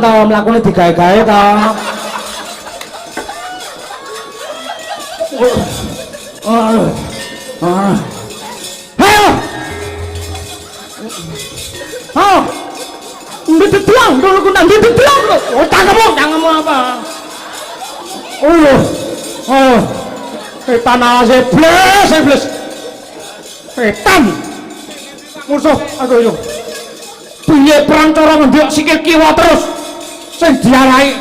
tenan to mlakune digawe-gawe to. Ayo. Oh. Ndedang dulu ku nang ndedang. Oh, cangkemmu apa? Oh. Setan ase bles. Setan. Musuh aku yo. Piye perang cara ngendhek sikil kiwa terus. Sing diarahi.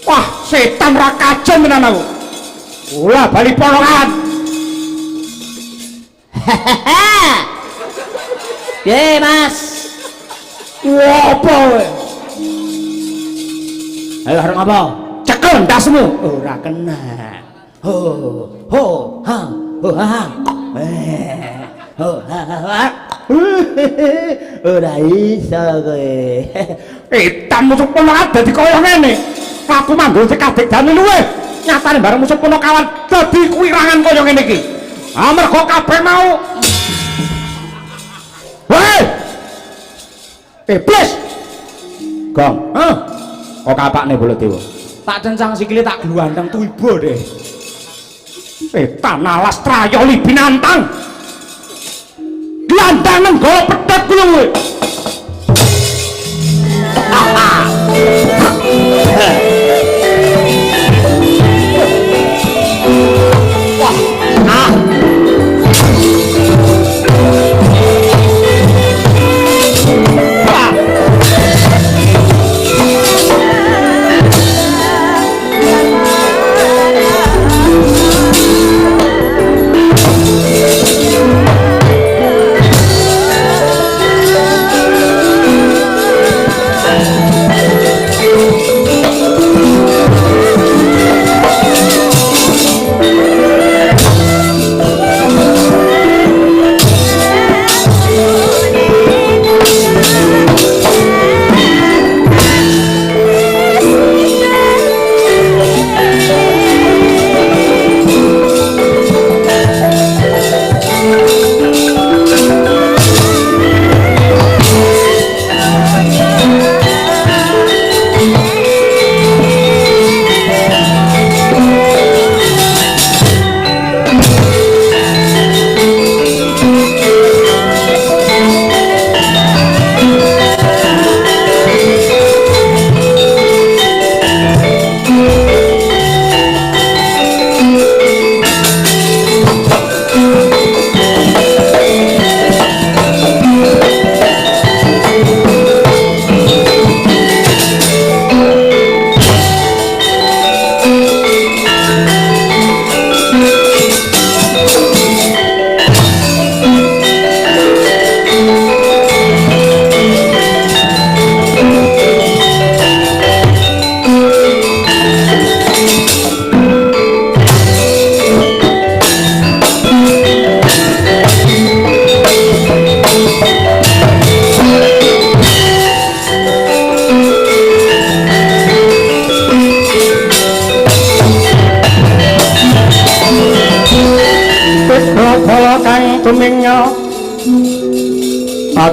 Wah, setan ra kajen menan aku. Ora bali ponokan. Piye, Mas? Apa kowe? Ayo arep apa? Cekel ndasmu. Ora kena. Ho, ha. Ora iso kowe. Etan musuh ponokan dadi kaya ngene. Aku manggul sekadek dane luwe. Nyatane bareng musuh ponokan dadi kuwirangan kaya ngene iki. Amarga kabeh mau. Hei! Iblis. Gong. Hah? Kok kapakne Baladewa? Tak cencang sikile tak gluandang tuiba deh. Setan alas trayoli binantang. Glandangan gawa pedhot kuwi kowe.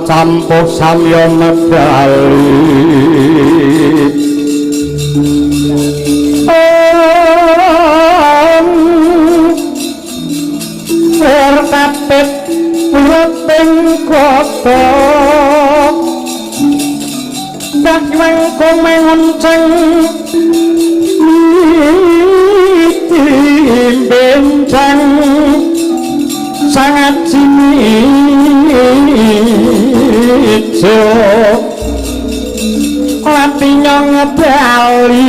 Campuh samya medali kapit puting kota dak mengko mengonceng bencang sangat sinijo latinya ngedali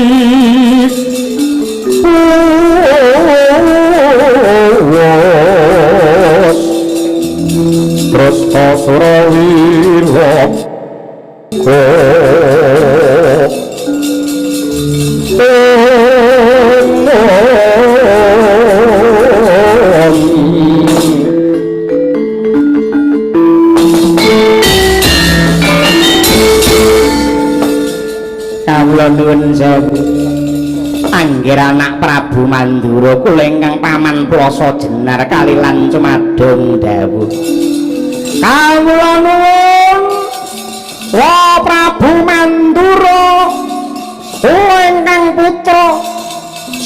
terus Surawiro nuwun sewu anggir anak Prabu Mandura kula ingkang paman plasa jenar kalilan cumadong dawuh kawula nuwun wa Prabu Mandura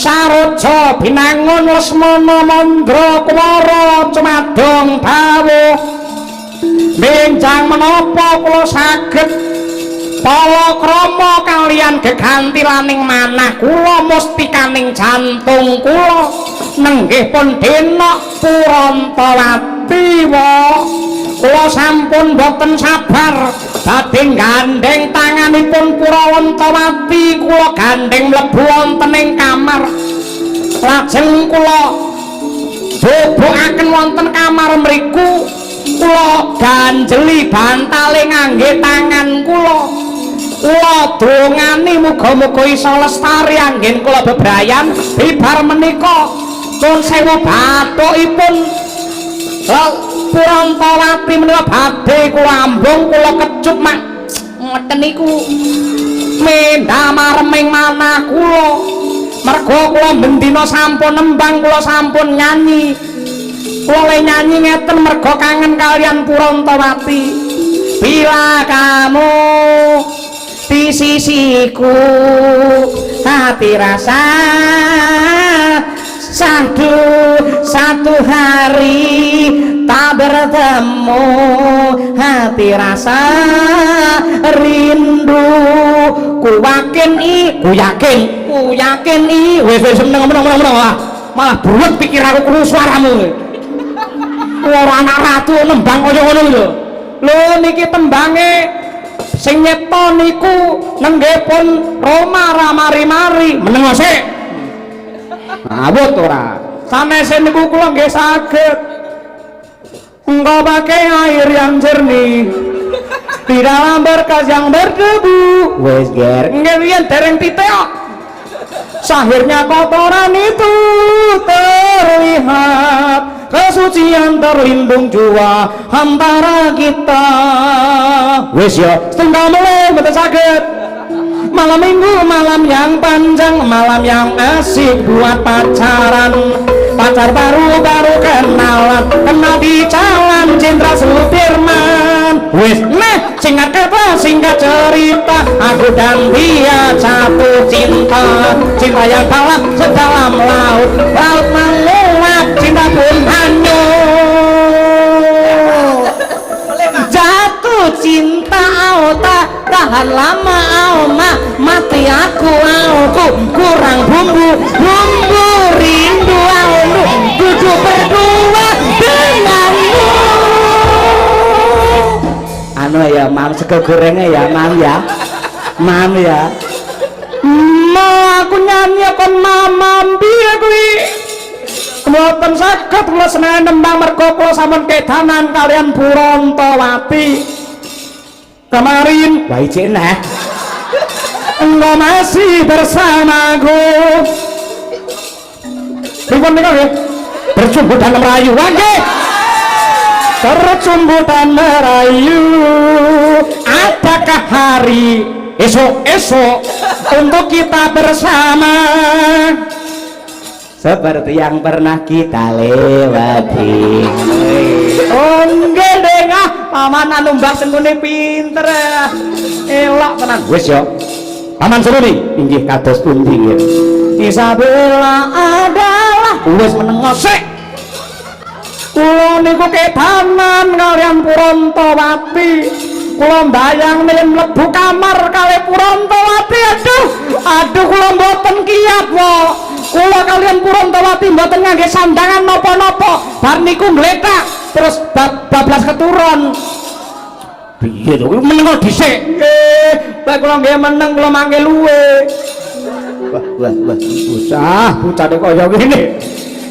Saroja binangun Lesmana Mandra Kuwara cumadong dawuh benjang menapa kula saged palakrama kalian gegantilaning manah kula mustikaning jantung kula nenggih pun dena Purantawati kula sampun boten sabar badhe gandeng tanganipun Purantawati kula gandeng mlebu wonten ing kamar lajeng kula bobokaken wonten kamar mriku kula ganjeli bantale ngangge tangan kula dongani muga-muga isa lestari anggen kula bebrayan bibar menika pun sewu bathukipun Purantawati menika badhe kula ambung kula kecut mak ngeten niku mendah mareming manah kula merga kula bendina sampun nembang kula sampun nyanyi kula nyanyi ngeten merga kangen kalian Purantawati bila kamu di sisiku hati rasa satu hari tak bertemu hati rasa rindu ku yakin wes meneng malah bulet pikir aku krungu suaramu ora anak ratu nembang kaya ngono lho niki tembange sing nyipta niku nenggih pun Roma ramari-mari meneng sik awut ora sanese niku kula nggih saged engkau pakai air yang jernih di dalam berkas yang berdebu Wes ger. ngerian dereng titeo sahirnya kotoran itu terlihat kesucian terlindung jua antara kita wes yo setengah mulai betul sakit malam minggu malam yang panjang malam yang asik buat pacaran pacar baru kenalan kenal di jalan Jenderal Sudirman wes nah singkat kata singkat cerita aku dan dia jatuh cinta yang dalam sedalam laut menguap cinta pun hanyut jatuh cinta tak tahan lama mati aku kurang bumbu rindu duduk berdua denganmu Anu ya mam sego gorengnya ya mam ya aku nyanyi kon mamam piye kuwi mboten saged kula seneng nembang merga kula sampun kedanan kalian Purantawati kemarin baik nah engkau masih bersamaku pripun nika nggih bercumbu dan merayu nggih bercumbu dan merayu adakah hari esok untuk kita bersama seperti yang pernah kita lewati. Oh nggih dengah paman anu mbah sengkune pinter elok tenan wis yo paman seruni inggih kados pundi nggih Isabella adalah wis menengo sik kula niku kedanan kalian Purantawati kula mbayang yen mlebu kamar kali Purantawati aduh kula mboten kiyat wae kula kalian Purantawati mboten ngangge sandangan napa-napa bar niku ngletak terus bablas keturun piye to meneng dhisik lek kula nggih meneng kula mangke luwe wah usah bucane kaya ngene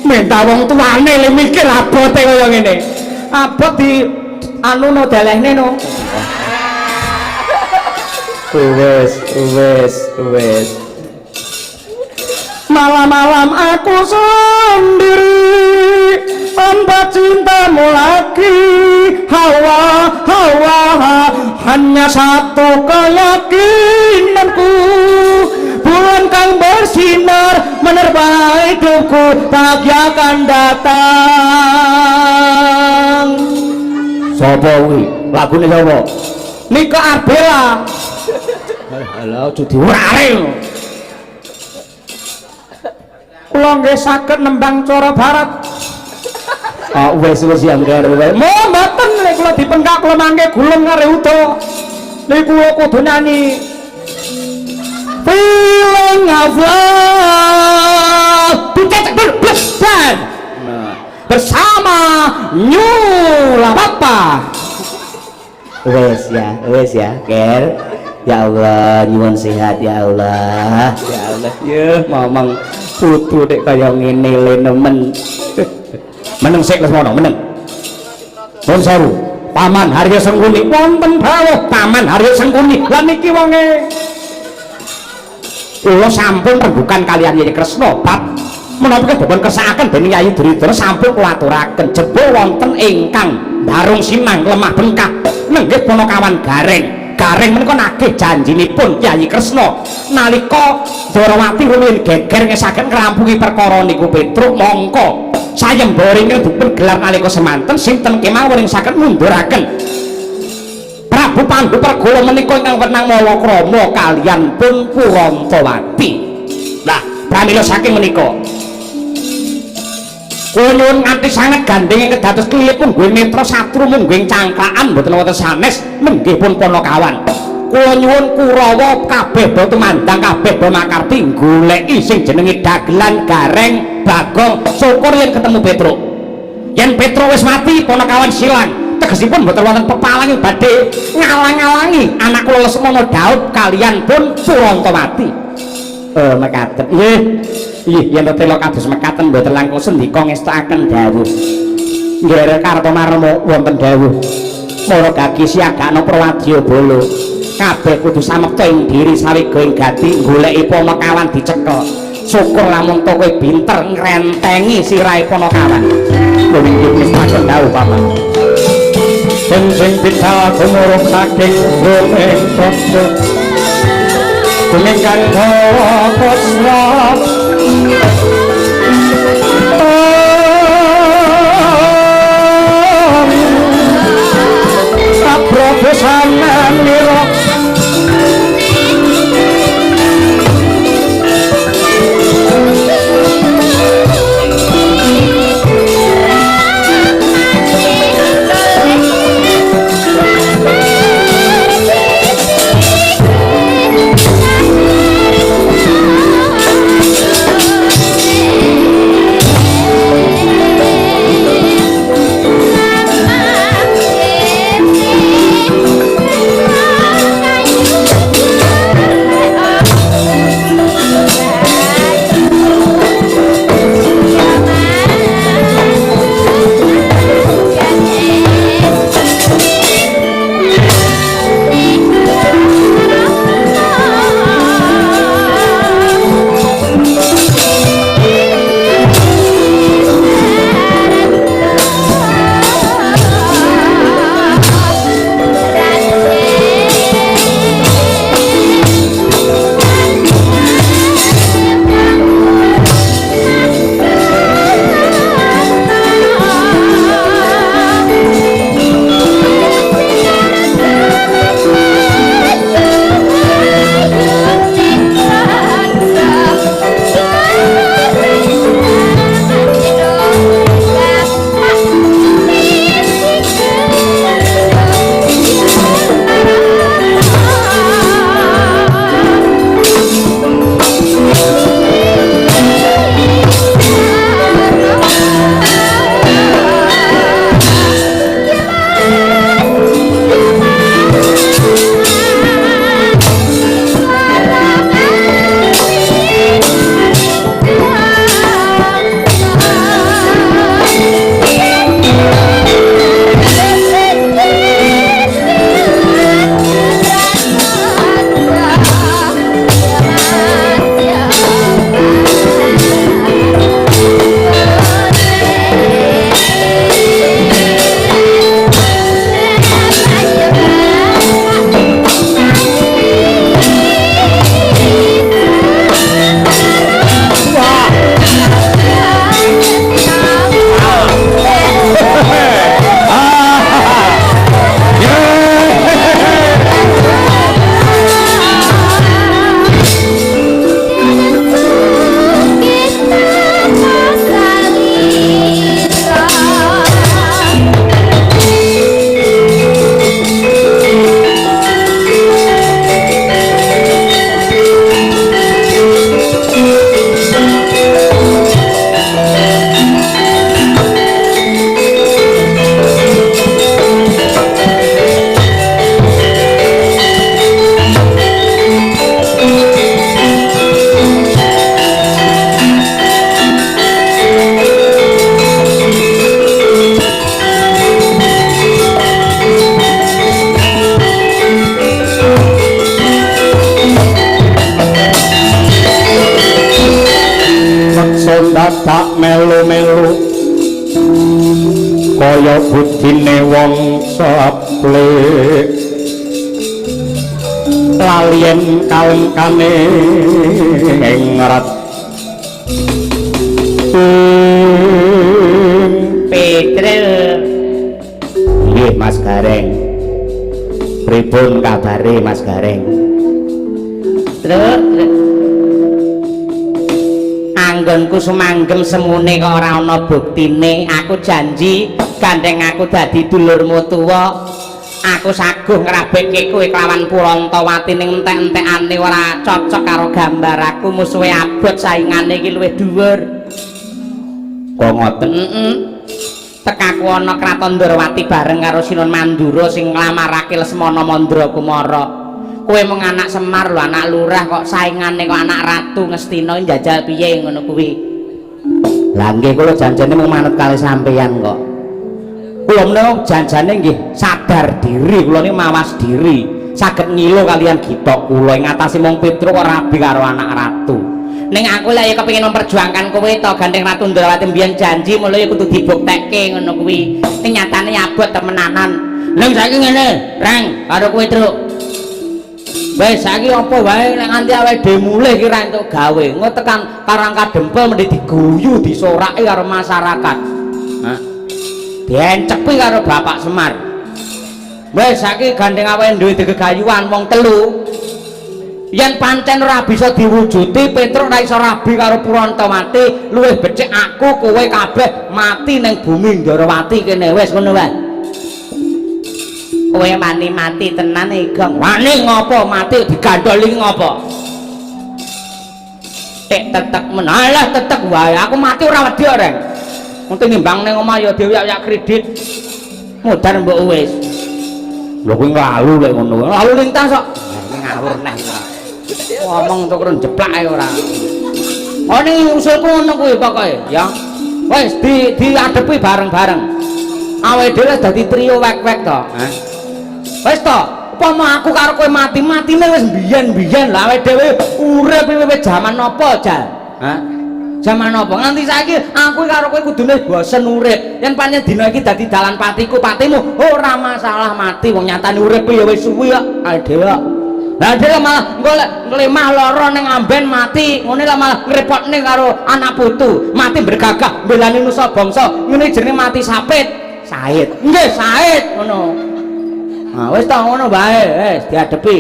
minta wong tuane le mikir abote kaya ngene abot di anu no dalehne no wes malam-malam aku sendiri tanpa cintamu lagi hawa hanya satu keyakinanku bulan kang bersinar menerpa hidupku pagi akan datang sapa kuwi lagune sapa Nika Arbela halo judi warare kula nggih saged nembang cara barat. Oh wis ya ngger wae. Mo mboten nek kula dipengkak kula mangke gulung kare udo. Niku kula kudu nyanyi. Feeling of love. Piket berbesan. Bersama Nyula Papa. Wes ya Ger. Ya Allah nyuwun sehat ya Allah. Ya Allah ya mamang putu dek kaya ngene le nemen. Meneng sik Lesmana meneng. Nuwun sewu. Paman Harya Sengkuni wonten dawuh Paman Harya Sengkuni. Lah niki wonge kula sampun rembukan kalian Yayi Kresna bab menapa dipun kersakaken dening Yayi Duryudana sampun kula aturaken jebul wonten ingkang darung sinang lemah bengkak nenggih Panakawan Gareng menika nagih janjinipun Yayi Kresna nalika Dwarawati rumiyin geger ngesaken ngrampungi perkara niku Petruk mongko sayembara ingkang dipun gelar nalika semanten sinten kemawon saged munduraken Prabu Pandhu Pergola menika ingkang wenang Malakrama kaliyan pun Purantawati. Lah, pramila saking menika kula nyuwun nganti sanget gandeng ingkang dados klilip mungguing netra satru mungguing cangkrakan mboten wonten sanes menggih pun Panakawan. Kula nyuwun Kurawa kabeh do tumandang kabeh do makarti goleki sing jenenge dagelan Gareng Bagong syukur yen ketemu Petruk. Yen Petruk wis mati Panakawan silang. Tegesipun mboten wonten pepalang badhe ngalang-alangi anak kula Lesmana Daud kalian pun Purantawati. Mekaten. Nggih, yen tela kados mekaten mboten langkung sendika ngestakaken dawuh. Nggih Kartomarma wonten dawuh. Mara gagi siagakna Prawadyabala. Kabeh kudu samekta ing diri sawiga ing gati goleki Panakawan dicekel. Syukur lamun to kowe binter ngrentengi sirahe Panakawan. Lho nggih ngestakaken dawuh Paman. Sing bidal gumuruk saking guleng koso kumingkan hawa koso saprobesanan nirok karo budine wong saplek lalien kalengkane ngrat Petril nggih Mas Gareng pripun kabare Mas Gareng Truk anggonku sumanggem semune kok ora ana buktine aku janji gandeng aku dadi dulurmu tuwa aku saguh ngrabekke kowe kelawan Purantawati ning entek-entekane ora cocok karo gambar aku musuhe abot saingane iki luwih dhuwur kok ngoten tekaku ana kraton Ndrawati bareng karo Sinon Mandura sing nglamarake Lesmana Mandra Kumara kowe mung anak Semar lho anak lurah kok saingane kok anak ratu Ngastina njajal piye ngono kuwi lah nggih kula janjane mung manut kali sampeyan kok kula menawa janjane nggih sadar diri kula niki mawas diri saged ngilo kalian gitok kula ing ngatasi mung Petruk kok rabi karo anak ratu ning aku lah ya kepengin memperjuangkan kowe to gandeng Ratu Ndrawati mbiyen janji mulai kudu dibuktekke ngono kuwi ning nyatane abot temenanan lha saiki ngene Reng karo kowe Truk wis saiki apa wae nek nganti awake dhewe mulih ki ra entuk gawe engko tekan Karangka Dempel mesti diguyu disoraki karo masyarakat ha diencepi karo Bapak Semar wis saiki gandeng awake duwe gegayuhan wong telu yen pancen ora bisa diwujuti Petruk ora iso rabi karo Purantawati luwih becik aku kowe kabeh mati ning bumi Ndrawati kene wis ngono wae kowe mati tenan Igong wani ngopo mati digandoli ngopo tetek menalah tetek wae aku mati ora wedi Reng untuk nimbang ning omah ya dhewe ya kredit mudar mbok wis lho kuwi lalu lek ngono lalu lintas kok ngawur neh ngomong tuh kurang jeplak ae ora oh ini usulku ngono kuwi pokoke ya wis diadepi bareng-bareng awake dhewe dadi trio wek-wek to wis to upama aku karo kowe mati-matine wis mbiyen-mbiyen lah awake dhewe urip wiwit jaman napa Jal jaman napa nganti saiki aku karo kowe kudune bosen urip yen pancen dina iki dadi dalan patiku patimu ora masalah mati wong nyatane urip ya wis suwi kok awake dhewe lah dhewe malah golek nglemah lara ning amben mati ngene lah malah ngrepotne karo anak putu mati bergagah mbelani nusa bangsa ngene jenenge mati sapit Said nggih Said ngono nah wis ta ngono bae wis diadepi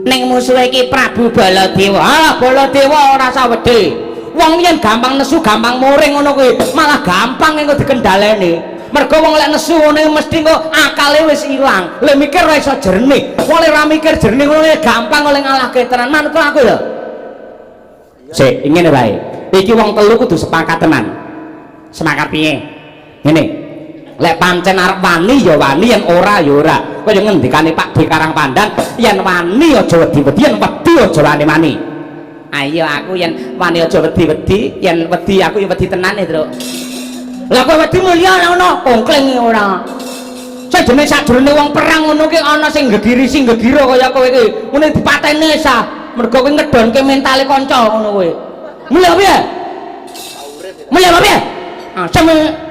ning musuhe iki Prabu Baladewa alah Baladewa ora usah wedi wong yen gampang nesu gampang muring ngono kuwi malah gampang engko dikendhaleni mergo wong lek nesu ngene mesti kok akale wis ilang lek mikir ora iso jernih wong lek ora mikir jernih ngono gampang oleh ngalahke tenan manut aku lho sik ngene bae iki wong telu kudu sepakat tenan sepakat piye ngene lek pancen arep wani ya wani yen ora ya ora kaya ngendikane Pak D Karangpandan yen wani aja wedi-wedi yen wedi aja wani-wani ayo aku yen wani aja wedi-wedi yen wedi aku ya wedi tenan Truk lah kowe wedi mulya ngono ongkling ora sajene sajrone wong perang ngono ki ana sing gegiri sing gegira kaya kowe iki ngene dipateni sah mergo kowe ngedonke mentale kanca ngono kowe mulya piye mulya piye sampe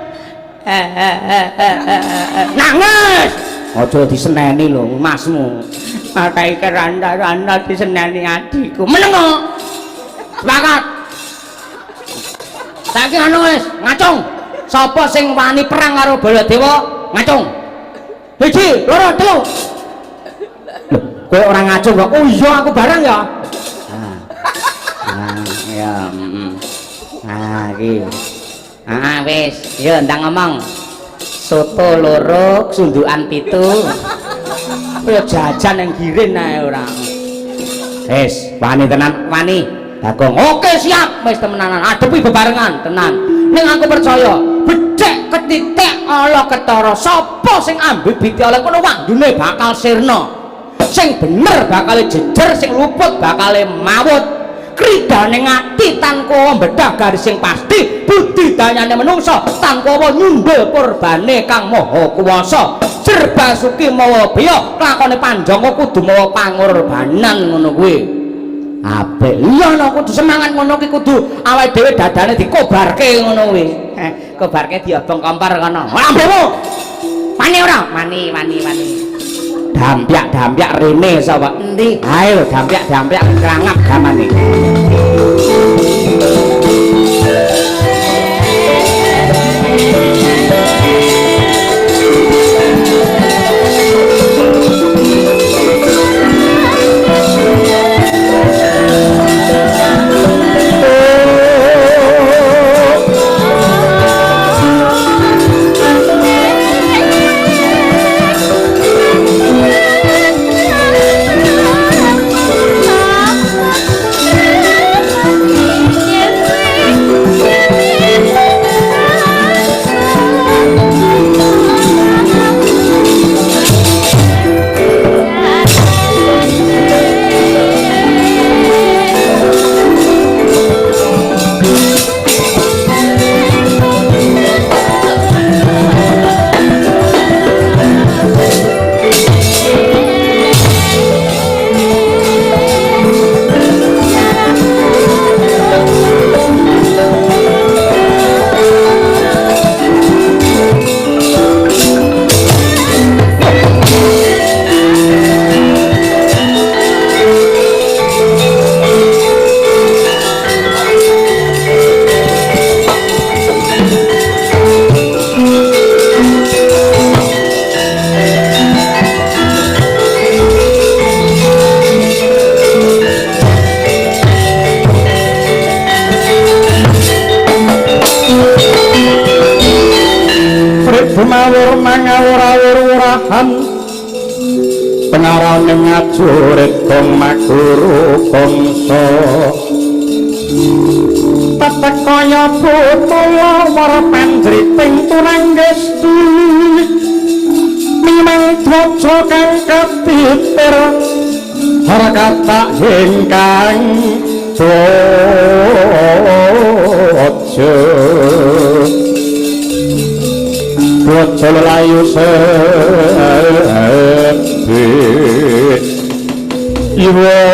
nangis aja diseneni lho masmu matai keranda-randa diseneni adikku meneng sepakat saiki anu wis ngacung sapa sing wani perang karo Baladewa ngacung 1 2 3 kowe ora ngacung kok oh iya aku bareng ya ya iki wis ya ndang ngomong soto loro sundukan 7 kaya jajan yang girin ae ora wis wani tenan wani Bagong oke siap wis temenanan adepi bebarengan tenan ning aku percaya becek ketitik ala ketara sapa sing ambil biti oleh kono wandune bakal sirna sing bener bakal jejer sing luput bakal mawut kridane ngati tanpa mbedah garis sing pasti budidayane menungso tanpa nyundul kurbane kang maha kuwasa Jerbasuki mawa beya lakone Panjanga kudu mawa pangorbanan ngono kuwi apik iya no kudu semangat ngono ki kudu awake dhewe dadane dikobarke ngono kuwi Kobarke diobong kompor kono. Ambomu. Mani ora? Mani. Dampyak rene sapa? Endi? Ayo dampyak krangap gamane. Mawur mangawur-awur-wurahan pengarane ngajurit kong maguru kongso tetek kaya putula wara panjriting turanggestu mimang drojo kang ketitir ora kata ingkang drojo Bocah layu sepit Iwo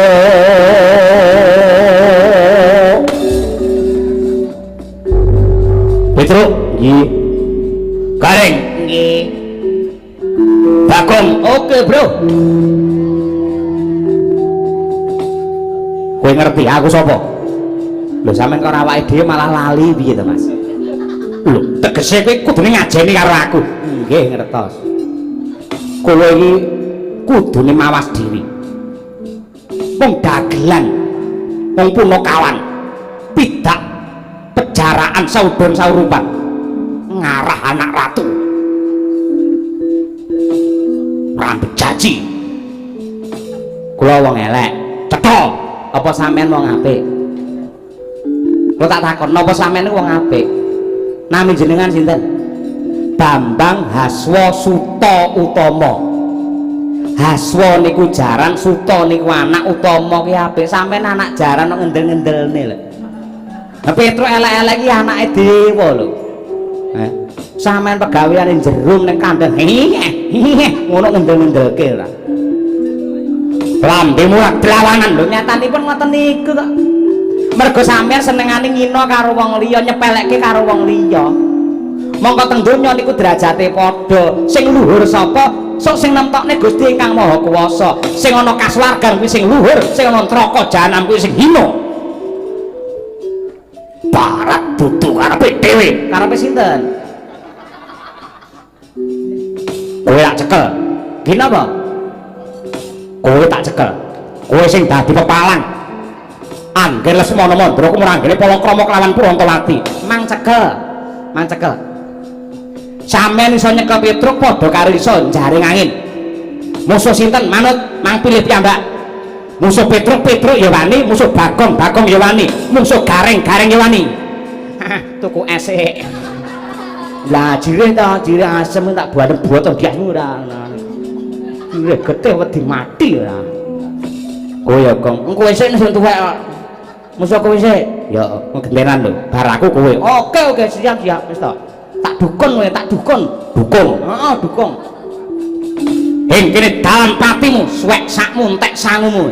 Petruk Nggih Gareng Nggih Bagong Oke bro Kowe ngerti aku sapa? Lho sampean kok awake dhewe malah lali piye to Mas? Lho, tegese kowe kudune ngajeni karo aku. Nggih, ngertos. Kowe iki kudune mawas diri. Wong dagelan, wong punakawan, pidak pejaraan saudon saurupan ngarah anak ratu. Rambut jaji. Kula wong elek, cetha. Apa sampean wong apik? Kula tak takon, napa sampean wong apik? Nami jenengan sinten? Bambang Haswa Suta Utama. Haswa niku jaran, Suta niku anak, Utama ki apik. Sampeyan anak jaran kok ngendel-ngendelne lho. Lah Petruk elek-elek iki anake dewa lho. Sampeyan pegaweane jerum ning kandang. Ngono ngendel-ngendelke ora. Lambe murak delawanan lho nyatanipun ngoten niku kok. Mergo sampeyan senengane ngina karo wong liya, nyepelekke karo wong liya. Mongko teng donya niku derajate padha. Sing luhur sapa? Sok sing nemtokne Gusti Ingkang Maha Kuwasa. Sing ana kasuwargan kuwi sing luhur, sing ana neraka jahanam kuwi sing hina. Barat dudu karepe dhewe. Karepe sinten? Kowe tak cekel. Ki napa? Kowe tak cekel. Kowe sing dadi pepalang. Angger Lesmana Mandra kumranggene Palakrama kelawan Purantawati. Mang cekel. Sampeyan iso nyekel Petruk padha karo iso jaring angin. Musuh sinten? Manut mang pilih piyambak. Musuh Petruk ya wani, musuh Bagong ya wani, musuh Gareng ya wani. Tuku esek. Lah jireh ta, jireh asem tak buat diasmu ora. Jireh getih wedi mati ora. Kowe ya Gong, engko esuk sing tuwek kok. Musuh kowe sik. Ya, gentenan lho. Bar aku kowe. Oke, siap wis to. Tak dukun kowe, tak dukun. Dukun. Heeh, dukun. Heng kene dalam patimu, suwek sakmu entek sangumu.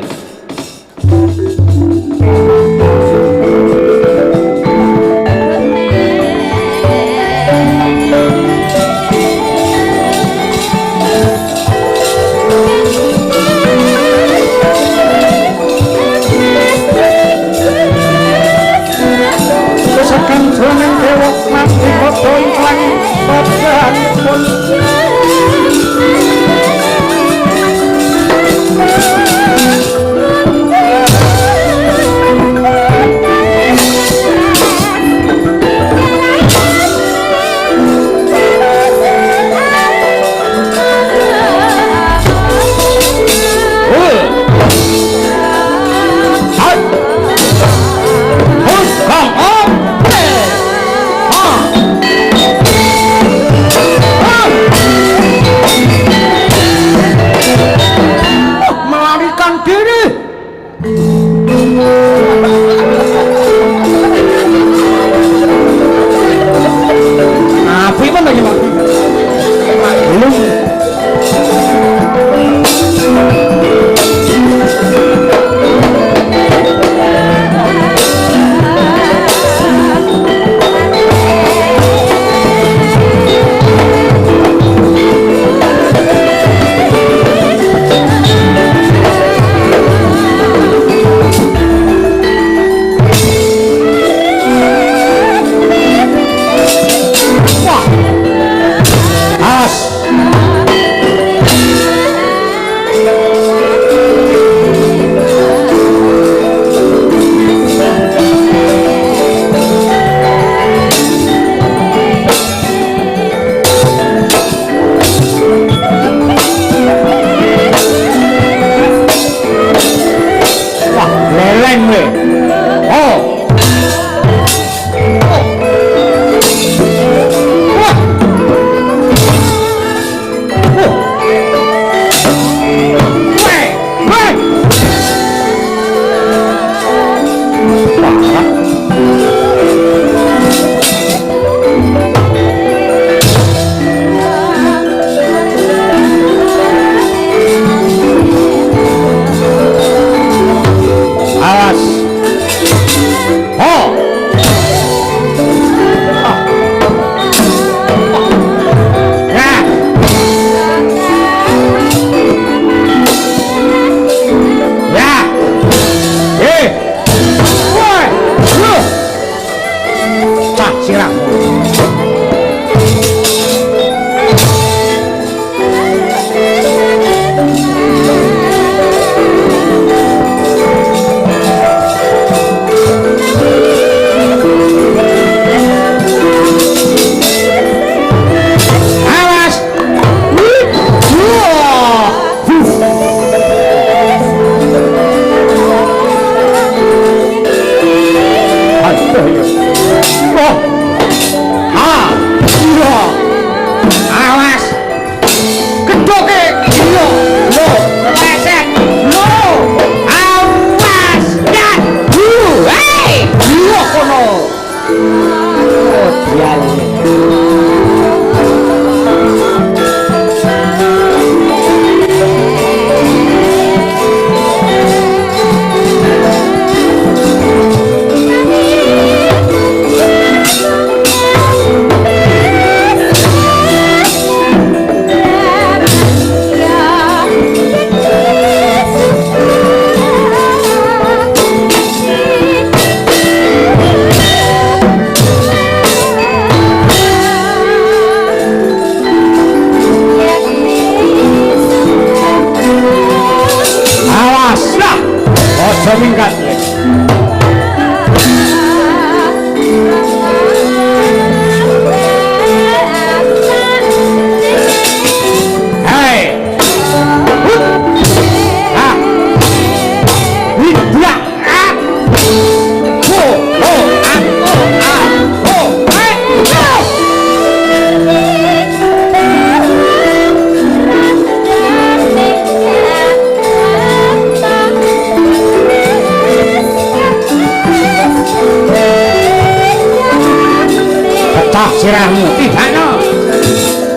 sirahmu tibano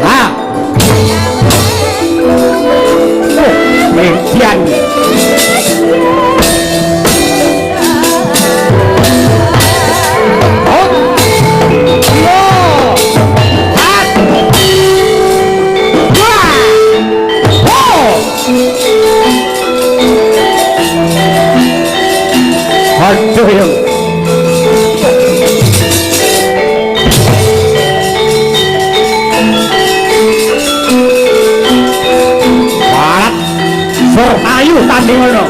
lah median aduh yang ayo tanding ngono.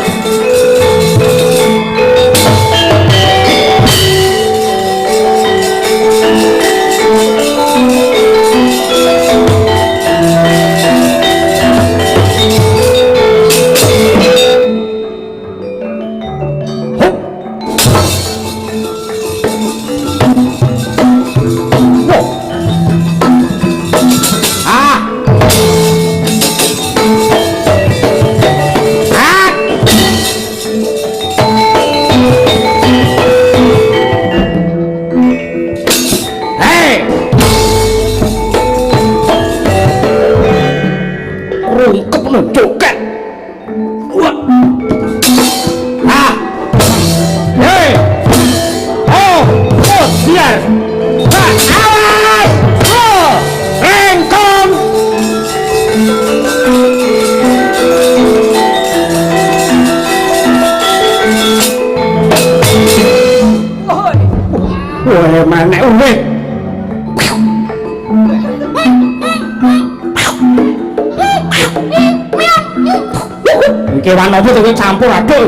kewan apa tuh campur adul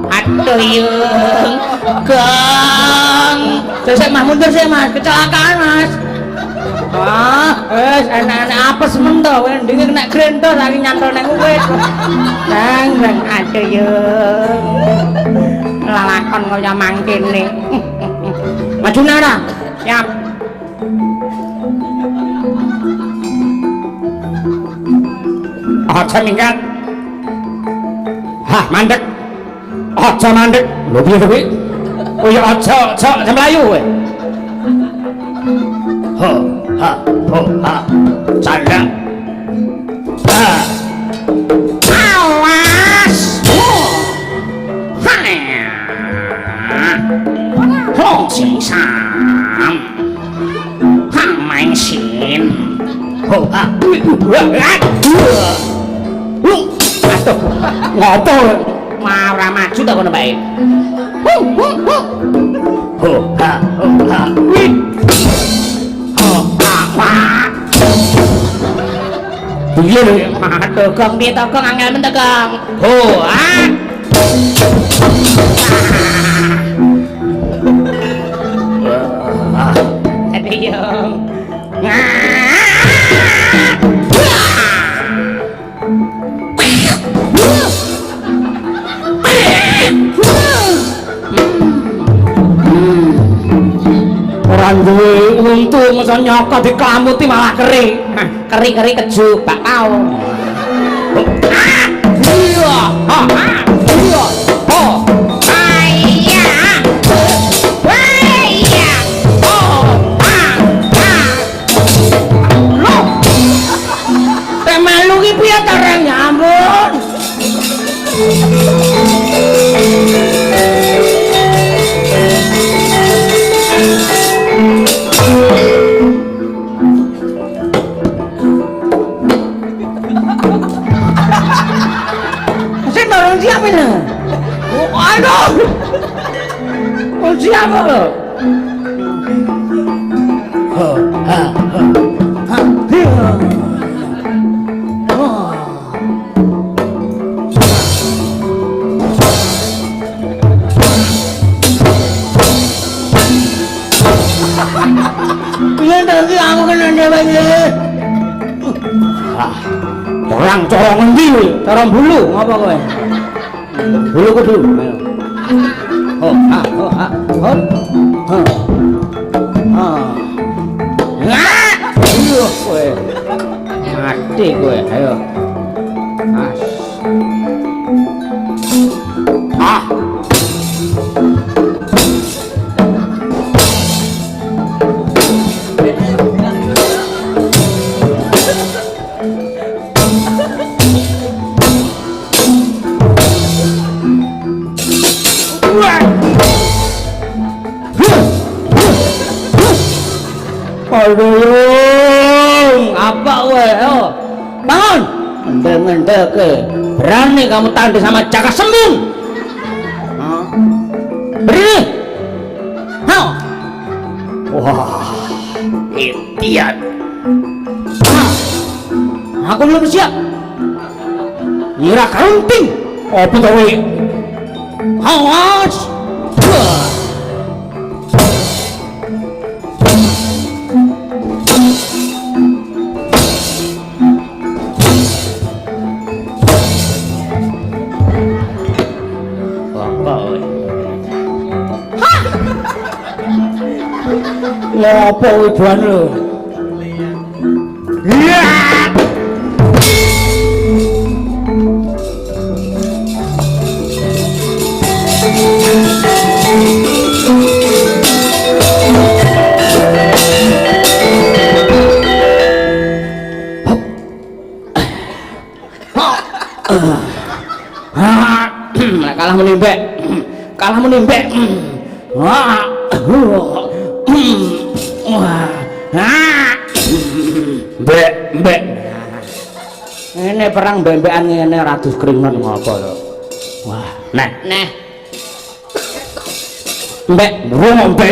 aduh yung gang saya mah mundur saya mas kecelakaan mas anak-anak apa semenda wendingnya kena grento lagi nyantol neng wes neng aduh yung lalakon kaya mangkin nih maju nara siap aja minggat hah mandek aja mandek lho piye to kuwi oh ya aja mlayu kowe ha canda awas Hong Sing Sam Hang Main Sin Ho ha aduh ngopo mau ora maju ta kono bae iya lho. Aduh, Gong piye to Gong angel men to Gong. Ho, ah. Aduh yo. Orang duwe untu masa nyokot diklamuti malah keri. Keri-keri keju bak tau. Iya, iya. Oh, Aya. Waya. Oh, loh. Teh melu ki piye to Reng ya ampun. Saya dorong siapa ini? Oh, aduh. Oh, siapa lo? Piye to ki aku kena dhewe iki. Orang corong endi? Cara bulu ngapa kowe? Bulu kudu. Ayo. Oh, oh, oh. Aduh kowe. Mati kowe, ayo. Mas. Ah. Aduh, apa kowe? Oh. Bangun. Ngendek-ngendeke. Berani kamu tanding sama Jaka Sembung? Berdiri. Hao. Wah, idiot. Aku belum siap. Nyira kaunting. Apa to kowe? Awas. Ngopo ibuan lho? Iya. Kalah menimbek. Kalah menimbek. Wah. Mbek. Ini perang bembekan ngene ratus keringan ngopo lho. Wah, Nah, mbek, ngono mbek.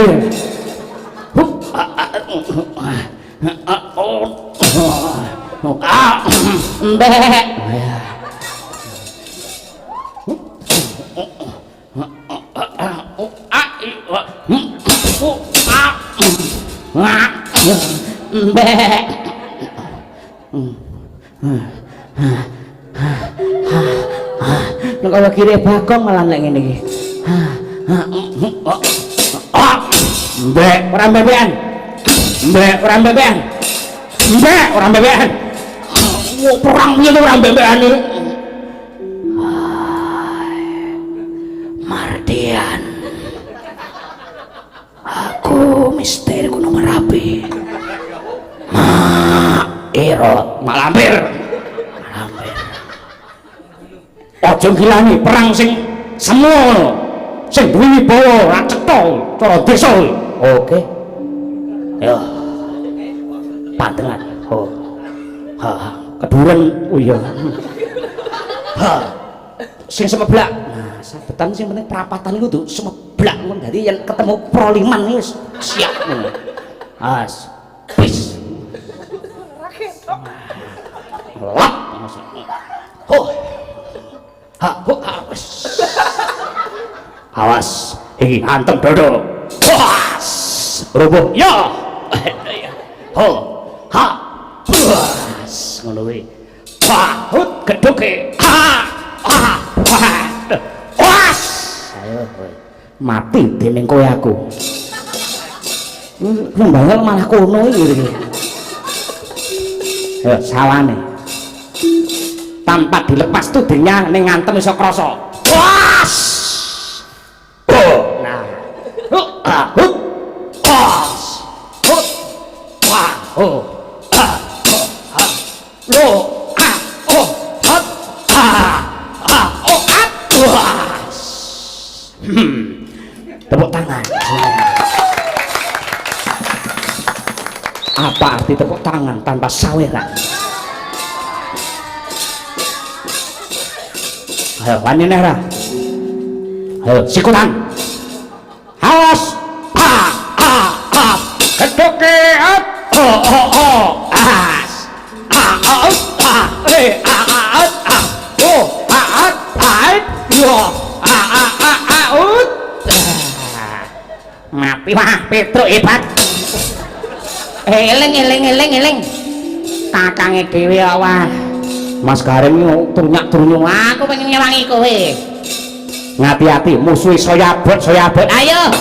mbek. Mbek. Nek kaya kire Bagong malah nek ngene iki. Mbek, Ora bebekan. mbek, Ora bebekan. mbek, ora mbebekan. Perang piye to ora mbebekan iki? Mardian. Aku misteri Gunung Merapi. Erot, Malampir. aja ngilani perang sing semu ngono. Sing duwe wibawa ra cetha cara desa. Oke. Yo. Pantengan. Oh. Ha, keduren. Oh iya. Ha. Sing semeblak. Nah, sabetan sing penting perapatan iku tuh semeblak ngono. Dadi yen ketemu proliman iki wis siap ngono. As. Wis. Lak. Awas, iki antem dodo. Awas, rubuh ya. Ho, ha, awas, ngono kuwi. Pahut geduke. Ha, awas. Ayo kowe. Mati dening kowe aku. Lembangal malah kono iki. Ayo sawane. Tanpa dilepas tudingnya ning ngantem iso krasa. Was! Oh, nah. Hut. Was. Hut. Wah. Oh. Lo. Oh. Hut. Oh. Was. Tepuk tangan. Apa arti tepuk tangan tanpa saweran? Ayo, wani nera. Ayo, sikutan. Awas. Keduke. As. Mati wah, Petruk hebat. Eling. Kakange dhewe wah. Mas Karim turnyak-turnyung aku pengen nyewangi kowe. Ngati-ati musuh saya abot. Ayo.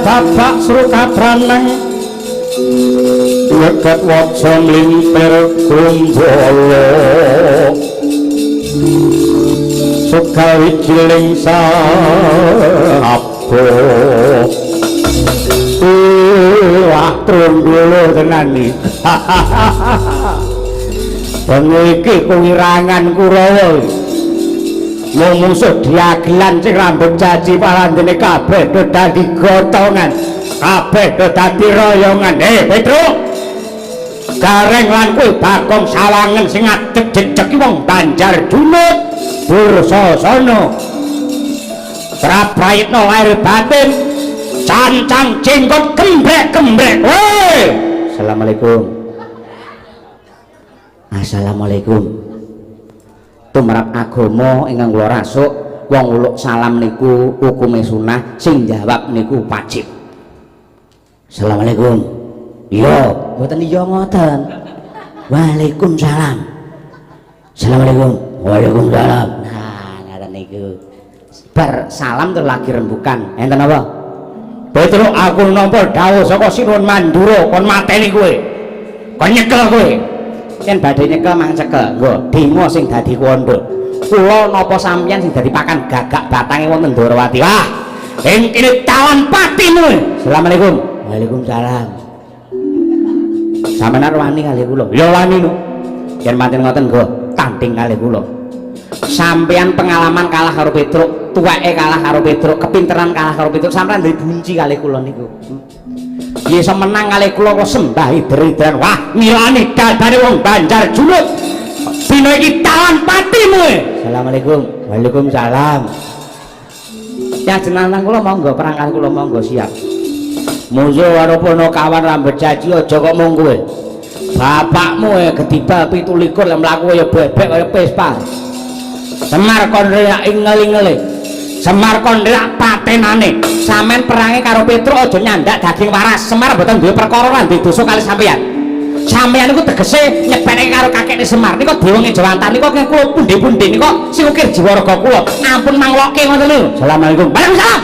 Bapak Srukabranang Wegat waja mlimpir kumbala Sukawi jiling sabo wah trundulu tenan iki bengi iki kuwirangan Kurawa Wong musuh diagelan sing rambut caci parandene kabeh do dadi gotongan, kabeh do dadi royongan. Petruk. Gareng lan kowe Bagong Sawangen sing adeg jejeki wong Banjar Junut, Dursasana. Praprayitna lair batin, cancang jenggot gembrek-gembrek. Woi. Assalamualaikum. Assalamualaikum. Tumrap agama ingkang kula rasuk wong uluk salam niku hukume sunah, sing jawab niku wajib. Assalamualaikum. Iya, mboten iya ngoten. Waalaikumsalam. Assalamualaikum. Waalaikumsalam. Nah, ngaten niku. Bar salam terus lagi rembukan. Enten apa? Petruk aku nampa dawuh saka Sinuwun Mandura kon mateni kowe. Kon nyekel kowe. Yen badhe nyekel mang cekel, nggo dingo sing dadi kondo. Kula napa sampeyan sing dadi pakan gagak batange wonten Ndorowati. Wah, ing kene tawan patimu. Assalamualaikum. Waalaikumsalam. Sampeyan wani kali kula. Ya wani lho. Yen pancen ngoten nggo tanding kali kula. Sampeyan pengalaman kalah karo Petruk, tuweke kalah karo Petruk, kepinteran kalah karo Petruk, sampeyan duwe bunci kali kula niku. Yen iso menang kali kula kok sembah idri-idran. Wah, milani dadane wong Banjar Junut. Dina iki tawan patimu. Assalamualaikum. Waalaikumsalam. Ya jenengan kula monggo, perangkat kula monggo siap. Musuh karo ponokawan rambut caci aja kok mung kowe. Bapakmu ketiba 17 lek mlaku ya bebek kaya Vespa. Semar kon rak ingel-ingele. Semar kon rak patenane. Sampeyan perange karo Petruk aja nyandak daging waras. Semar mboten duwe perkara lan duwe dosa kali sampeyan. Sampeyan niku tegese nyepelke karo kakekne Semar. Niku dewange Jawantan niku kula pundi-pundi niku sing ukir jiwa raga kula. Ampun mangloke ngoten lho. Assalamualaikum. Waalaikumsalam.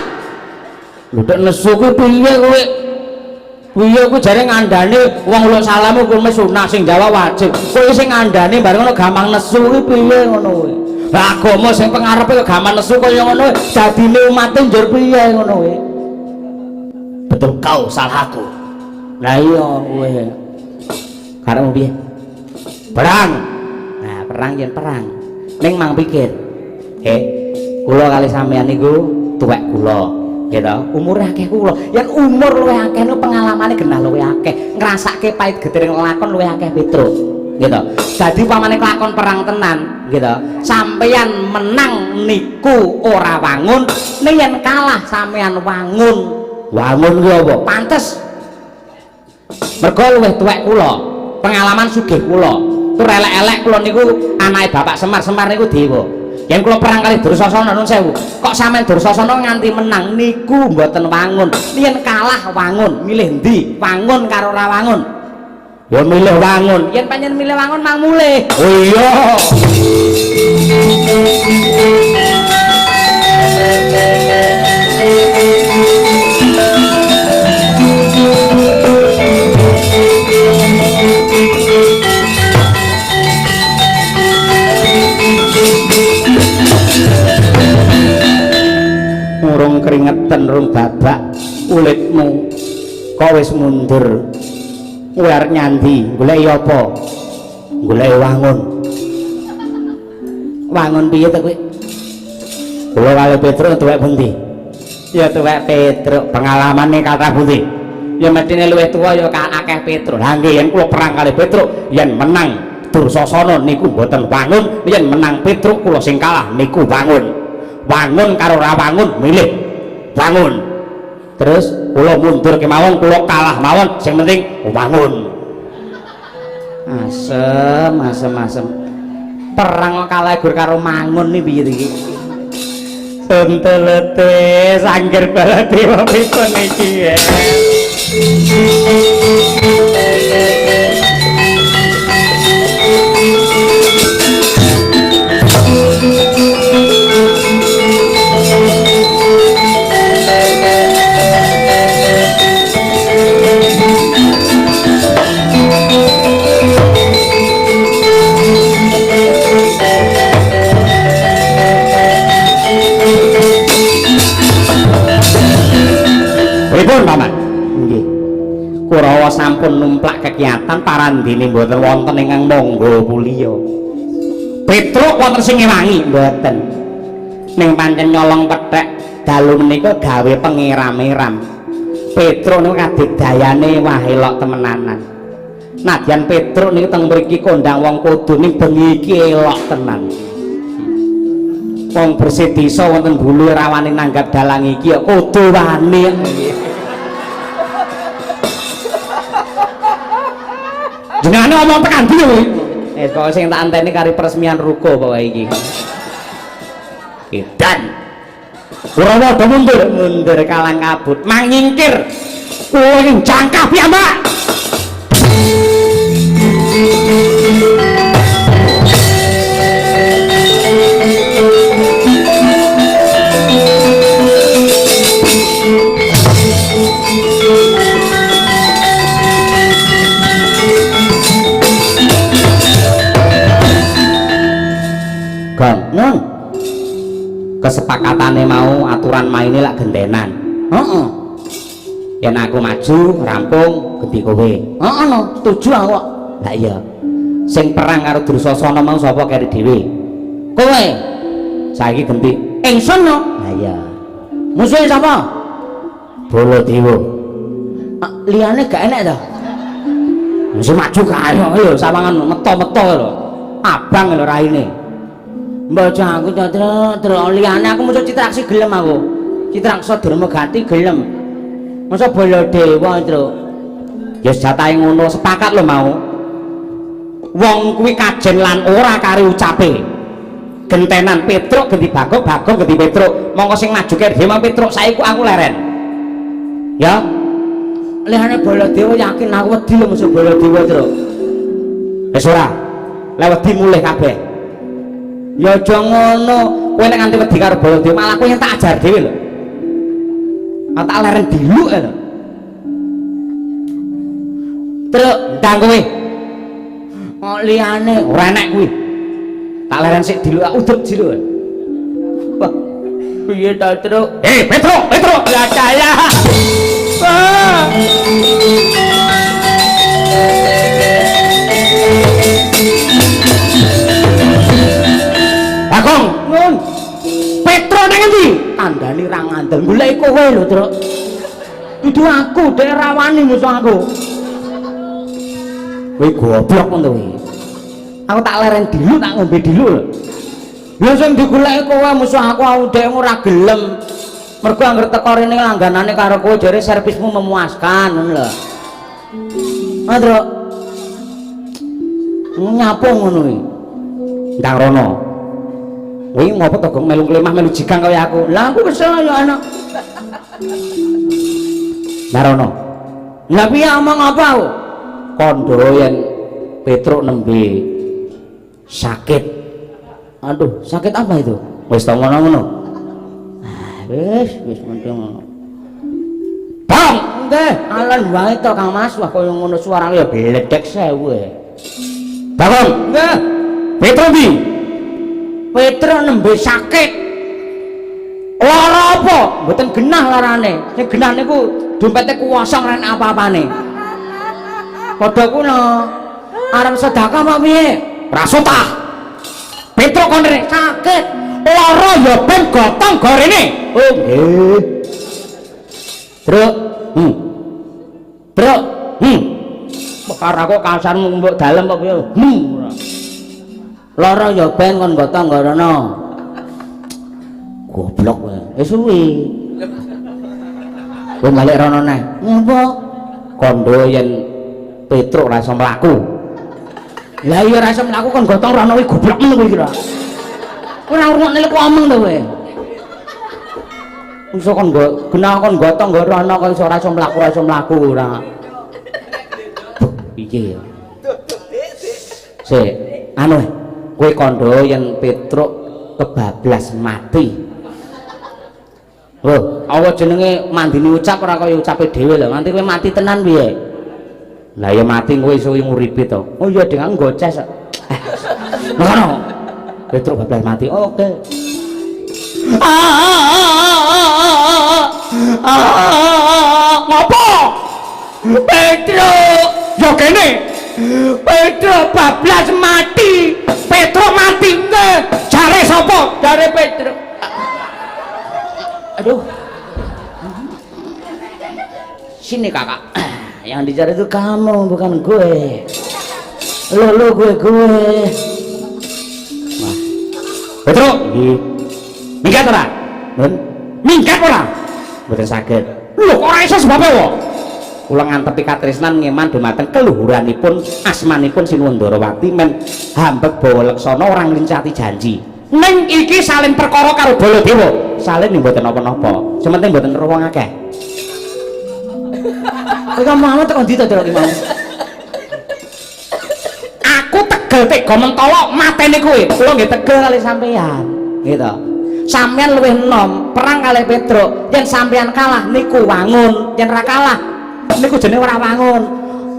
Lho tek nesu ku piye kowe? Piye ku jare ngandane wong uluk salam hukume sunah sing jawab wajib. Kowe sing ngandane bareng ngono gampang nesu ku piye ngono kowe? agama sing pengarepe kok gaman nesu kaya ngono dadine umate njur piye ngono kowe betul kau salahku lah iya kowe karepmu piye perang nah perang yen perang ning mang pikir kula kali sampeyan niku tuwek kula gitu umure akeh kula yen umur luwih akeh niku pengalamane genah luwih akeh ngrasake pahit getiring lakon luwih akeh Petruk gitu dadi pamane lakon perang tenan gitu sampeyan menang niku ora wangun ning yen kalah sampeyan wangun ku apa pantes mergo luwih tuwek kula pengalaman sugih kula tur elek-elek kula niku anake Bapak Semar niku dewa yen kula perang kali Dursasana nun sewu kok sampean Dursasana nganti menang niku mboten wangun yen kalah wangun milih ndi wangun karo ora wangun ya milih wangun yen pancen milih wangun mang mulih oh iya urung keringetan urung babak ulitmu kok wis mundur kowe arep nyandi golek apa golek wangun piye to kowe kula kali Petruk tuwek pundi ya tuwek Petruk pengalamane kathah pundi ya medine luwih tuwa ya akeh Petruk lha nggih yen kula perang kali Petruk yen menang Dursasana niku mboten wangun yen menang Petruk kula sing kalah niku wangun karo ra wangun milih wangun terus kula mundur kemawon kula kalah mawon sing penting wangun asem perang kalah gur karo mangun nih piye iki sentelete sangger baladewa pipun iki ya pripun paman nggih Kurawa sampun numplak kegiatan parandene mboten wonten ingkang monggo puliya Petruk wonten sing ngewangi mboten ning pancen nyolong pethek dalu menika gawe pengiram-iram Petruk niku kadidayane wah elok temenanan nadyan Petruk niku teng mriki kondang wong kudu ning bengi iki elok tenan wong bersih desa wonten bulu rawani nanggap dalang iki kok kudu wani jenengane omong tekan ndi kowe kok sing tak anteni kari peresmian ruko pokoke iki edan Kurawa do mundur kalang kabut mangingkir kowe jangkah piyambak Nang kesepakatane mau aturan maine lak gendenan heeh yen aku maju rampung genti kowe heeh no setuju aku kok lah iya sing perang karo Dursasana mau sapa keri dhewe kowe saiki genti ingsun no lah iya musuhe sapa Baladewa liyane gak enek to musuh maju karo lho sawangan meto-meto lho abang lho raine baca aku terus liyane aku musuh Citraksi gelem aku Citraksa Durmagati gelem masa Baladewa terus ya jatahe ngono sepakat lho mau wong kuwi kajen lan ora kari ucape gentenan Petruk genti Bagong genti Petruk mongko sing maju kene dhewe Petruk saiki aku leren ya liyane Baladewa yakin aku wedi lho musuh Baladewa terus wis ora lewat dimulih kabeh ya aja ngono kowe nek nganti wedi karo Baladewa malah kowe yang tak ajar dhewe lho tak leren diluk lho terus ndang kowe liyane ora enek kuwi Tak leren sik dilu udut dilu. Wah, piye ta, Truk? Petro, Ya saya. Bagong, Nun, Petro nang endi? kandhane ra ngandel goleki kowe lho, Truk. Dudu aku dhek rawani musuh aku. Kowe goblok ngono kowe. Aku tak leren dilu, tak ngombe dilu lho. Lha sing digoleki kowe musuh aku dhek ora gelem. Mergo anggere teko rene langganane karo kowe jare servismu memuaskan ngono lho. Ah, Truk. Nyapo ngono iki. Ndang rono. Kowe ngopo to gong melu klemah melu jigang kaya aku. Lah aku kesel ya anak. Ndang rono. Lah piye omong apa aku? Kondo yen Petruk nembe sakit. Aduh, sakit apa itu? Wis to ngono-ngono. Wis mending ngono. Bang, Nggih, alen wae to Kang Mas, wah kaya ngono suarane ya bledek 1000. Bagong, Nggih, Petruk ndi? Petruk nembe sakit. Lara apa? Mboten genah larane. Sing genah niku dompete kosong ren apa-apane. Padha kuwi arep sedekah apa piye? Rasutah. Petruk kon rek Sakit. lara ya ben gotong gorene. Oh, nggih. Truk, Truk, perkara aku kasarmu mbok dalem apa piye? Lara ya ben kon gotong ngorono. goblok kowe. Wis suwi. Kowe balik rono neh. Ngopo? Kondo yen Petruk ora iso mlaku. Lah iya ra iso mlaku kon gotong rono kuwi goblok men kowe iki ra. Ora ngrungokne lek omong to kowe. Iso kon genah kon gotong nggo rono kok iso ora iso mlaku ora. Piye ya? Sik, anu kowe kondo yen Petruk kebablas mati. Oh, apa jenenge mandine ucap ora kaya ucape dhewe lho. Nganti kowe mati tenan piye? Lah ya mati kowe iso nguripi to. Oh iya dengan goces. Ngono. Petruk bablas mati. Oke. Ngopo? Petruk, Yo kene. Petruk bablas mati. Petruk mati nggih. Jare sapa? Dari Petruk. Aduh. Sini kakak. Yang dicari itu kamu bukan gue. Lo gue. Wah. Petruk. Nggih. Minggat ora? Nun, Minggat ora? mboten saged. Lho kok ora iso sebabe kok? Kula ngantepi katresnan ngeman dumateng keluhuranipun asmanipun Sinuwundarawati men hambek bawa leksana ora nglincati janji. Ning iki salin perkara karo Baladewa. Salin mboten napa-napa. Sementing mboten ero wong akeh. Kowe ngomong tekan ndi to iki mau? Aku tegel tega mentala mateni kowe. Kula nggih tegel kali sampean. Gitu. Sampean luwih enom perang kali Petruk. Yen sampean kalah niku wangun, yen ra kalah niku jenenge ora wangun.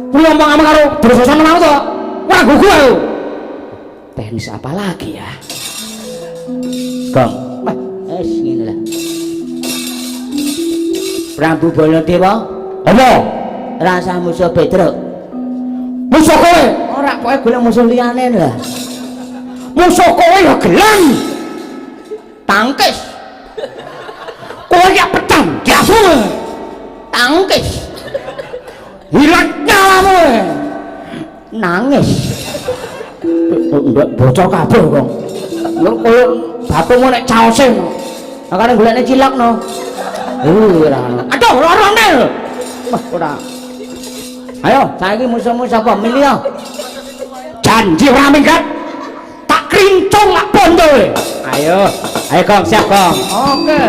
Kuwi omong-omong karo Drusasana mau to. Ora gugu aku. Teknis apa lagi ya? Gong. Wah, ngene lah. Prabu Baladewa, Apa? rasa musuh Petruk. Musuh kowe. Ora pokoke golek musuh liyane lah. Musuh kowe ya gelang. Tangkis. Kowe ya pedang diasung. Tangkis. Hilang nyalamu. Nangis. Mbak bocor kabeh kok. Lho koyo bapakmu nek caose. Makane golekne cilakno. Ora ono. Aduh, lorone. Wah, ora. Ayo, saiki musuhmu sapa? Milih yo. Janji ora minggat. Tak krincung lak bondo kowe. Ayo Gong, siap Gong. Oke.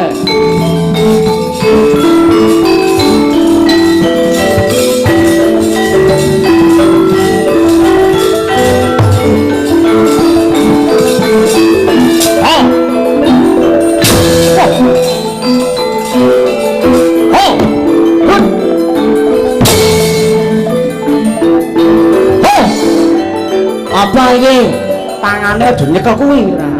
Apa ini? tangane aja nyekel kuwi ora.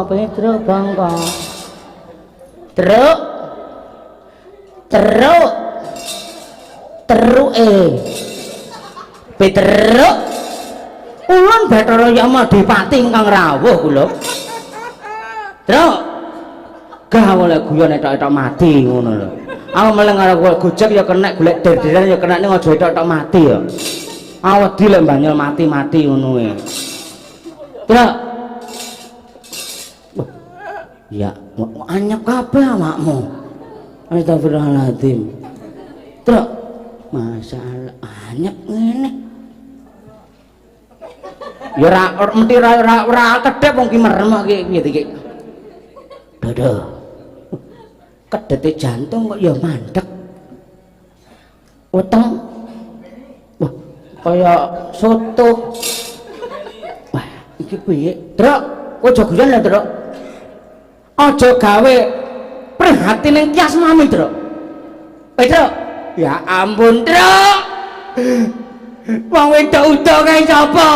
Petro bangka truk Petruk ulun Bathara Yamadipati ingkang rawuh kula truk gawale guyon etok-etok mati ngono lho aku meleng karo gojek ya kena golek derderan ya kena ning aja etok-etok mati ya awedi lek mbanyol mati-mati ngono e truk ya anyep kabeh awakmu astagfirullahaladzim truk masalah anyep ngene ya ora kedhep wong ki merem iki piye iki dodo kedete jantung kok ya mandek uteng wah kaya soto wah iki piye truk aja guyon lho truk aja gawe prihatin ning kias mami truk truk ya ampun truk wong wedok udo kae sapa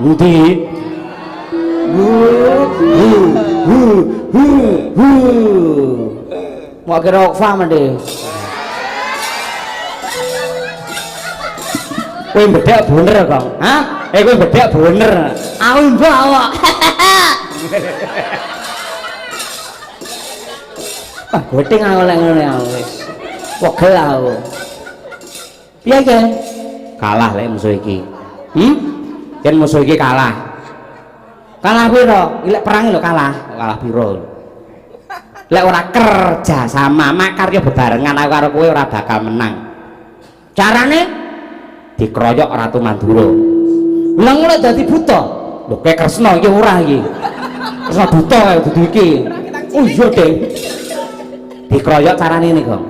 endi mau kira Okfa mende kowe bedhek bener kok hah kowe bedhek bener aku mbok awak ah goting aku lek ngene wis wegel aku piye ke kalah lek musuh iki yen musuh iki kalah piro lek perang lho kalah piro lek ora kerja sama makarya bebarengan aku karo kowe ora bakal menang carane dikeroyok Ratu Mandura lha ngono dadi buta lho kowe Kresna iki ora iki Kresna buta kae dudu iki oh iya ding dikeroyok carane ini kok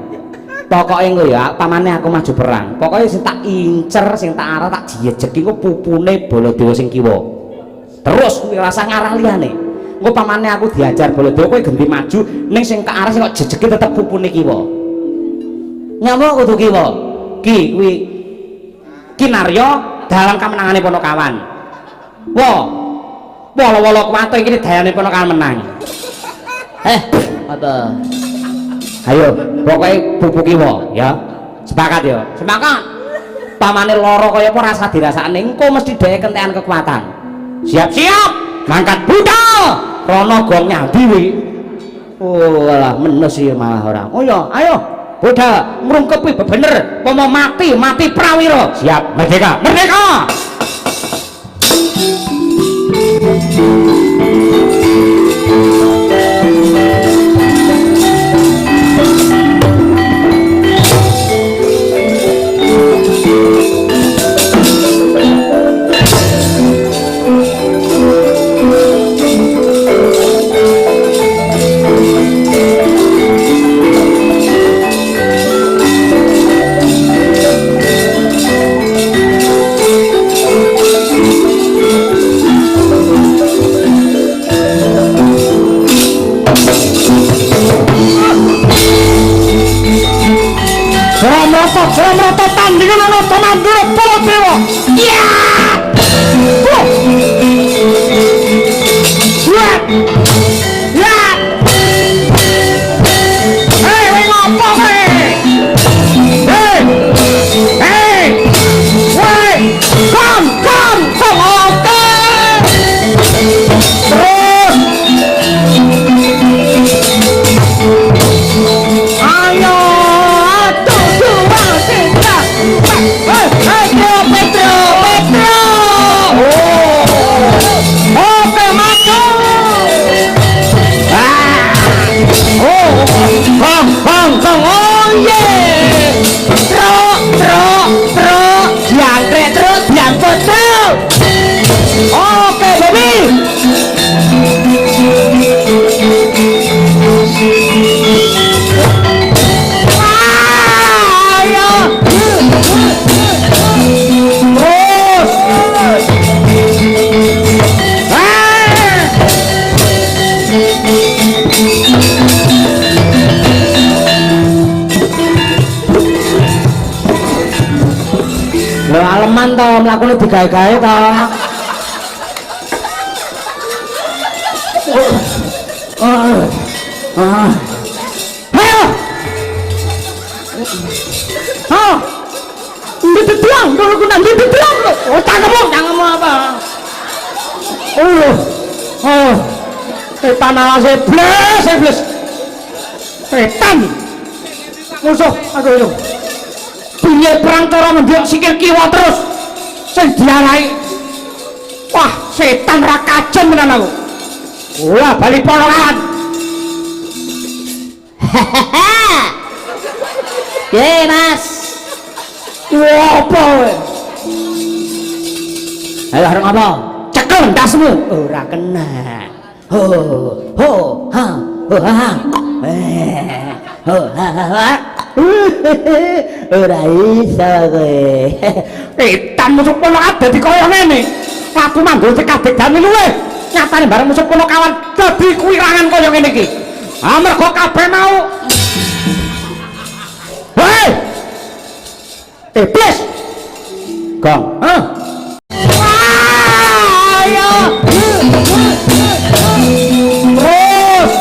pokoknya engko ya pamane aku maju perang pokoknya sing tak incer sing tak arah tak jejeki ku pupune Baladewa sing kiwa terus kuwi rasa ngarah liyane engko pamane aku diajar Baladewa kowe genti maju ning sing ke arah sing kok jejeki tetep pupune kiwa nyamuk kudu kiwa kuwi Kinarya dalam kemenangane Ponokawan wala-wala kuwate iki dayane Ponokawan menang apa ayo pokoknya pupu kiwa ya sepakat ya sepakat pamane loro kaya apa rasa dirasakne engko mesti dhek kentekan kekuatan siap-siap mangkat budal rono gong nyambi wi oh alah menes iki malah ora oh ya ayo budal mrungkepi bener pomo mati prawira siap merdeka to tandingan ana to mandura Baladewa. Ya. Ya. Hei, kowe ngopo kowe? Hei. Hei. Woi, kom, oke. Terus. Ayo, 1, 2, 3. Petro. Oke, maju. Bang, oh yeah. Truk, jangkrik terus, diangkut terus. Oke, baby. Ayo. Lho aleman to mlakune digawe-gawe to. Ayo. Ndedang, dulu nanti ndedang. Oh, cangkemmu apa? Setan alase bles. Setan. Musuh aku itu. Piye perang cara mendiok sikil kiwa terus. Sing diarai. Wah, setan ra kajen menan aku. Wah, bali polongan. Ye, Mas. Wah, apa kowe? Ayo arep apa? Cekel ndasmu. Ora kena. Ho, ha. Ora iso kowe. Setan musuh polongan dadi kaya ngene. Aku manggul cekadek dane luwe. Nyatane bareng musuh pono kawan dadi kuwirangan kaya ngene iki. Amarga kabeh mau. Hei! Iblis. Gong. Ayo. Terus.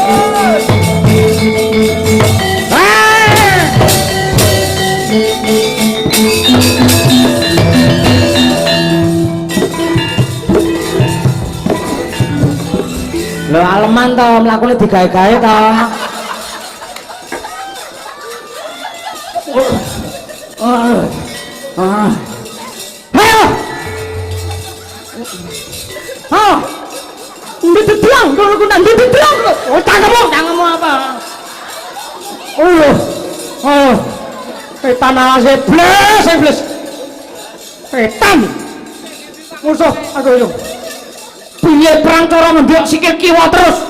Lho aleman to mlakune digawe-gawe to. Ayo. Ndedang, dulu nanti ndedang. Oh, cangkemmu apa? Setan alase bles. Setan. Musuh aku itu. Piye perang cara mendiok sikil kiwa terus.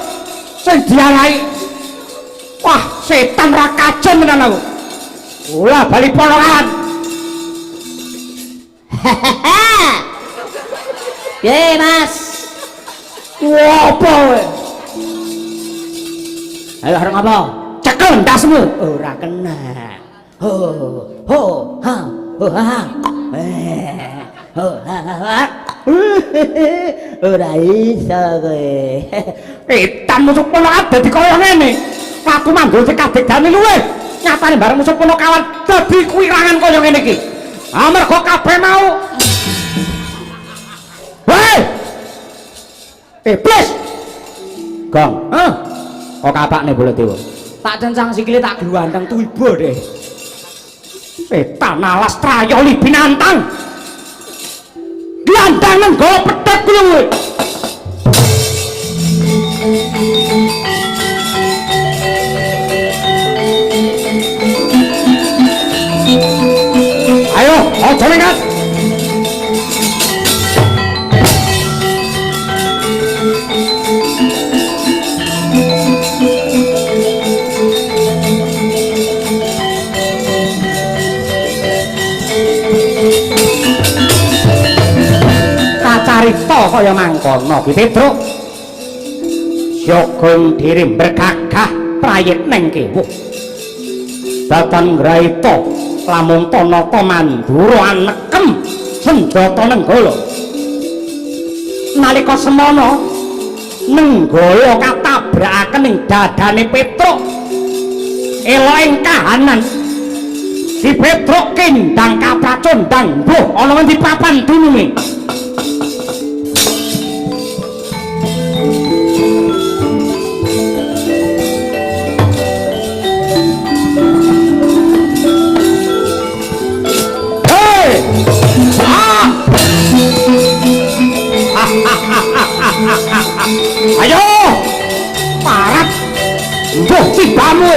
Sing diarai. Wah, setan ra kajen menan aku. Wah, bali polongan. Ye, Mas. Wah, apa kowe? Ayo arep apa? Cekel ndasmu. Ora kena. Ho, ha. Ora iso kowe. Setan musuh polongan dadi kaya ngene. Aku manggul cekadek dane luwe. Nyatane bareng musuh pono kawan dadi kuwirangan kaya ngene iki. Amarga kabeh mau. Hei! Iblis. Gong. Kok kapakne Baladewa? Tak cencang sikile tak gluwanteng tuiba deh. Setan alas trayoli binantang. Diandangan nggawa pedhot kuwi kowe. Ayo, aja nekat. Kacarita kaya mangkono ki Petruk. Syokung dirim berkagah prayit neng kewuh. Datan Graita lamun Tanaka Mandura nekem senjata Nenggala. Nalika semana Nenggala katabrakaken ing dadane Petruk. Ela ing kahanan si Petruk kendang kapracondang mbuh ana ngendi papan dununge. Ayo parat mbuh cibamu